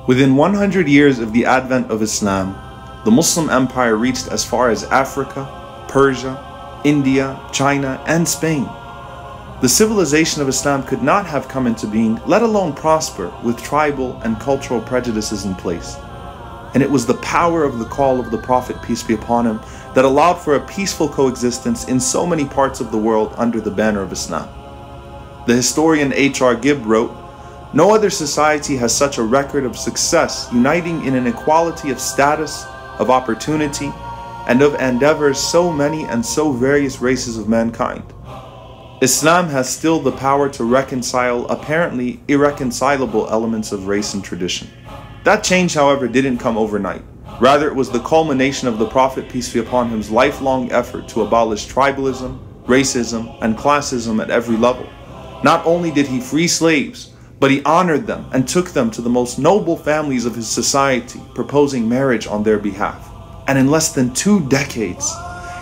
Within 100 years of the advent of Islam, the Muslim empire reached as far as Africa, Persia, India, China, and Spain. The civilization of Islam could not have come into being, let alone prosper, with tribal and cultural prejudices in place. And it was the power of the call of the Prophet, peace be upon him, that allowed for a peaceful coexistence in so many parts of the world under the banner of Islam. The historian H.R. Gibb wrote, "No other society has such a record of success, uniting in an equality of status, of opportunity, and of endeavors so many and so various races of mankind. Islam has still the power to reconcile apparently irreconcilable elements of race and tradition." That change, however, didn't come overnight. Rather, it was the culmination of the Prophet, peace be upon him's lifelong effort to abolish tribalism, racism, and classism at every level. Not only did he free slaves, but he honored them and took them to the most noble families of his society, proposing marriage on their behalf. And in less than 2 decades,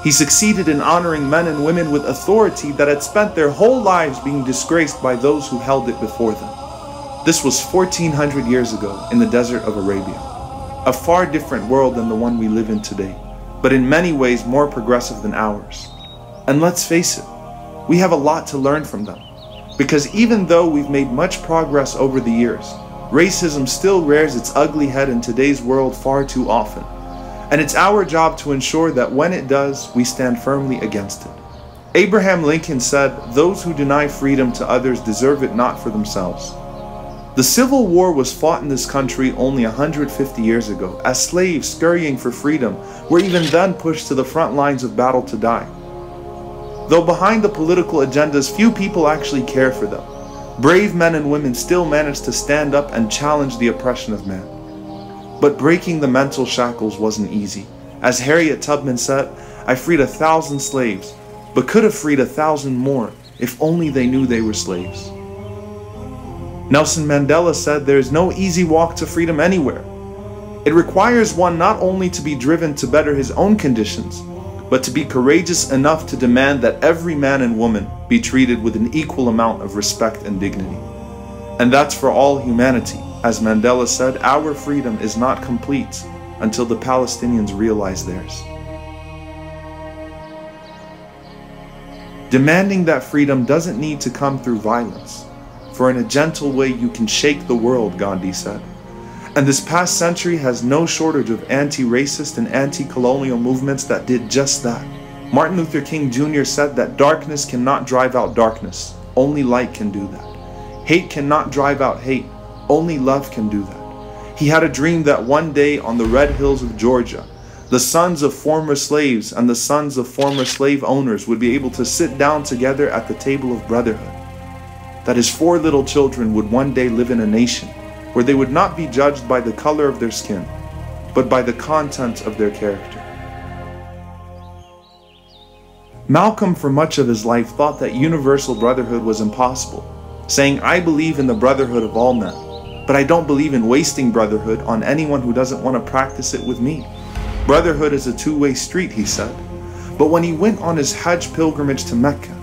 he succeeded in honoring men and women with authority that had spent their whole lives being disgraced by those who held it before them. This was 1400 years ago in the desert of Arabia. A far different world than the one we live in today, but in many ways more progressive than ours. And let's face it, we have a lot to learn from them. Because even though we've made much progress over the years, racism still rears its ugly head in today's world far too often. And it's our job to ensure that when it does, we stand firmly against it. Abraham Lincoln said, "Those who deny freedom to others deserve it not for themselves." The Civil War was fought in this country only 150 years ago, as slaves scurrying for freedom were even then pushed to the front lines of battle to die. Though behind the political agendas, few people actually care for them. Brave men and women still manage to stand up and challenge the oppression of man. But breaking the mental shackles wasn't easy. As Harriet Tubman said, "I freed 1,000 slaves, but could have freed 1,000 more if only they knew they were slaves." Nelson Mandela said, "There is no easy walk to freedom anywhere. It requires one not only to be driven to better his own conditions, but to be courageous enough to demand that every man and woman be treated with an equal amount of respect and dignity. And that's for all humanity. As Mandela said, our freedom is not complete until the Palestinians realize theirs." Demanding that freedom doesn't need to come through violence. For in a gentle way you can shake the world, Gandhi said. And this past century has no shortage of anti-racist and anti-colonial movements that did just that. Martin Luther King Jr. said that darkness cannot drive out darkness, only light can do that. Hate cannot drive out hate, only love can do that. He had a dream that one day on the red hills of Georgia, the sons of former slaves and the sons of former slave owners would be able to sit down together at the table of brotherhood. That his 4 little children would one day live in a nation where they would not be judged by the color of their skin, but by the content of their character. Malcolm, for much of his life, thought that universal brotherhood was impossible, saying, "I believe in the brotherhood of all men, but I don't believe in wasting brotherhood on anyone who doesn't want to practice it with me. Brotherhood is a two-way street," he said. But when he went on his Hajj pilgrimage to Mecca,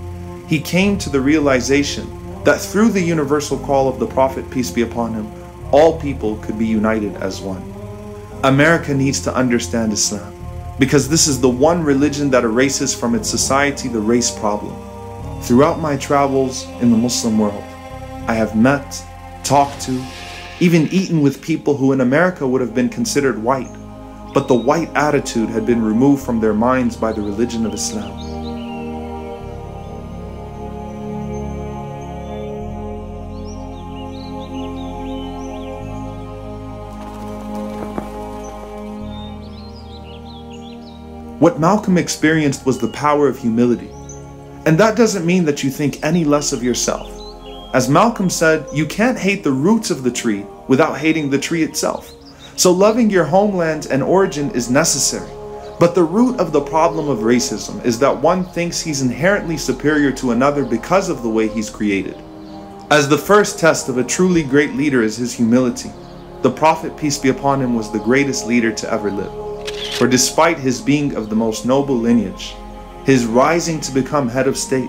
he came to the realization that through the universal call of the Prophet, peace be upon him, all people could be united as one. America needs to understand Islam, because this is the one religion that erases from its society the race problem. Throughout my travels in the Muslim world, I have met, talked to, even eaten with people who in America would have been considered white, but the white attitude had been removed from their minds by the religion of Islam. What Malcolm experienced was the power of humility. And that doesn't mean that you think any less of yourself. As Malcolm said, you can't hate the roots of the tree without hating the tree itself. So loving your homeland and origin is necessary. But the root of the problem of racism is that one thinks he's inherently superior to another because of the way he's created. As the first test of a truly great leader is his humility, the Prophet, peace be upon him, was the greatest leader to ever live. For despite his being of the most noble lineage, his rising to become head of state,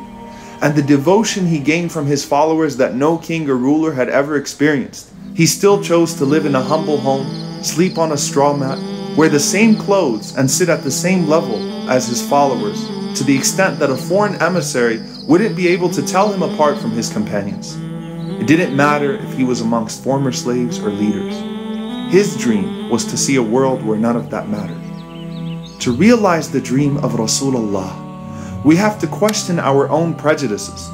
and the devotion he gained from his followers that no king or ruler had ever experienced, He still chose to live in a humble home, sleep on a straw mat, wear the same clothes, and sit at the same level as his followers, to the extent that a foreign emissary wouldn't be able to tell him apart from his companions. It didn't matter if he was amongst former slaves or leaders. His dream was to see a world where none of that mattered. To realize the dream of Rasulullah, we have to question our own prejudices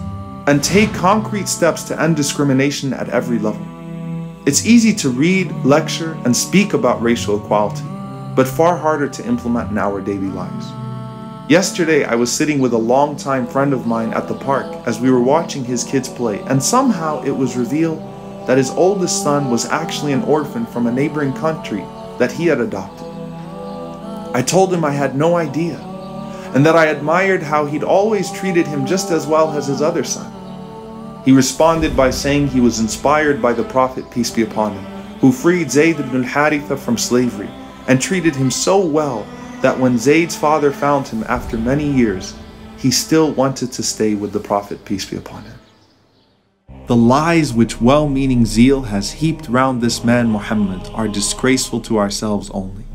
and take concrete steps to end discrimination at every level. It's easy to read, lecture, and speak about racial equality, but far harder to implement in our daily lives. Yesterday, I was sitting with a longtime friend of mine at the park as we were watching his kids play, and somehow it was revealed that his oldest son was actually an orphan from a neighboring country that he had adopted. I told him I had no idea, and that I admired how he'd always treated him just as well as his other son. He responded by saying he was inspired by the Prophet, peace be upon him, who freed Zayd ibn al-Haritha from slavery and treated him so well that when Zayd's father found him after many years, he still wanted to stay with the Prophet, peace be upon him. The lies which well-meaning zeal has heaped round this man Muhammad are disgraceful to ourselves only.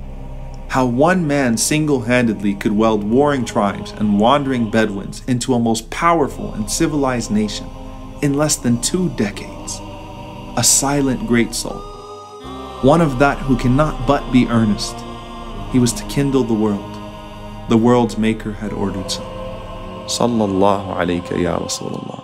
How one man single-handedly could weld warring tribes and wandering Bedouins into a most powerful and civilized nation in less than 2 decades. A silent great soul. One of that who cannot but be earnest. He was to kindle the world. The world's maker had ordered so. Sallallahu alayka ya Rasulullah.